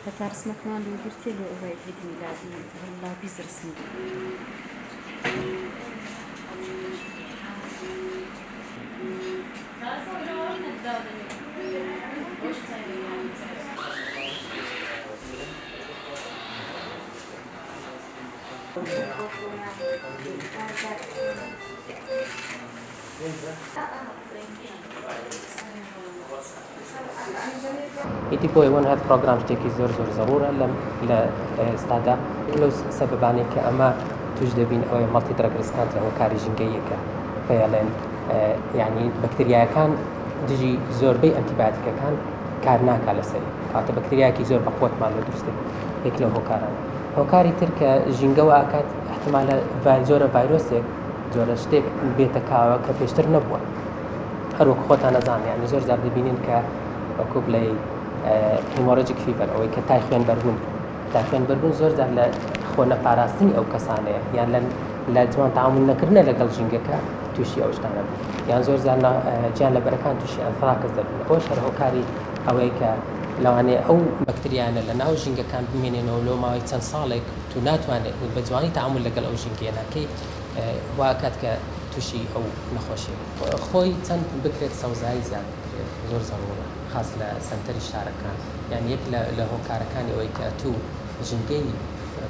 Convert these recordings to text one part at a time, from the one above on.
هتا رسمك مالي درتي له هو عيد ميلادي والله بيز رسمي ایتی پوی ون هات برنامج تکی زور ضروره ل استعداد لو سببانی که اما توجد بین أو مالتي دراج ريستانت له كاري جنجية فعلا يعني بكتيريا كان تجي زور بي انتيبيوتيك كان كارناك على سري كانت بكتيريا كي زور بقوة ماله درسته هيك له هو كاري ترك جنجوا أكاد احتمال زور فيروسك زور شتك بيتكا كبيشتر نبوة هروك خود أنا زان يعني زور زار دبينين كوب لي هيموراجيك فيفر أو تاخوين بربون زور زار لخونا باراستني أو كسانة يعني لا جوان تعامل نكرنا لقل جنجكا توشي أو اشتغل يعني زور زارنا جان لبركان توشي أنفراك الزبون أول شهر هو كاري أو هيك لو أنا أو بكتيريا أنا لأن أو جنجا كان بمينين أو لو ما يتسن صالك تونات وأنا بجواني تعامل لقل أو جنجينا كي وأكاد توشي أو نخوشي خوي تن بكرة سوزاي زاد زور ضرورة خاص لسنتر الشاركان يعني يك له كاركاني أو هيك تو جنجي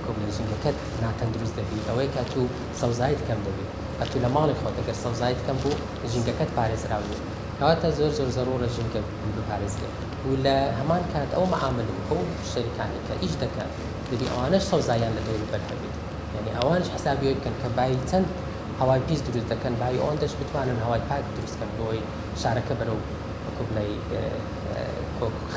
كوب الجنجا كت ناتن دروز دبي أو هيك تو سوزايد كم دبي أتو لمال خود أجر سوزايد كم بو جنجا كت بارز راوي هذا زور ضرورة جنجا بارز له ولا همان كانت أو معامل أو شركاني كإيش دكان بدي أوانش سوزايان لدول بالحبي يعني أوانش حسابي يمكن كباي تن هواي بيز دروز دكان باي أوندش بتوانن هواي باك دروز كان بوي شارك برو وكوب لي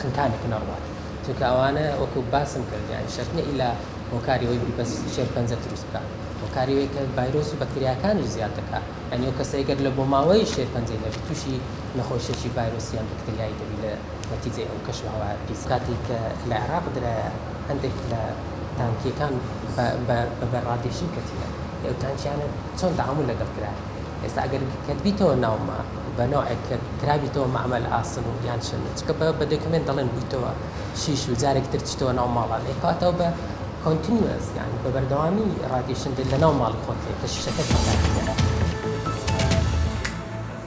خنكاني كنروات توك أوانا وكوب باسم كرد يعني شرطني إلى وكاري وي بس شير بنزل دروز كان وكاري وي كفيروس وبكتيريا كان زيادة كا يعني وكسيجر لبوماوي شير بنزل بتوشي نخوش شي فيروس يعني بكتيريا يدبي نتيجة أو كشف هواي بيز كاتيك العراق درا عندك تانكي كان براديشن كتير أو تانكي أنا شون تعامل لقل كلا إذا أجر كتبيته نوما بنوعك كرابيته معمل أصل يعني شنو تكبر بدك كمان ضلنا بيته شيش وزارك ترتشته نوع مالا لقاته ب continuous يعني ببردوامي راديشن دل نوع مال خوتي كشيشة كتير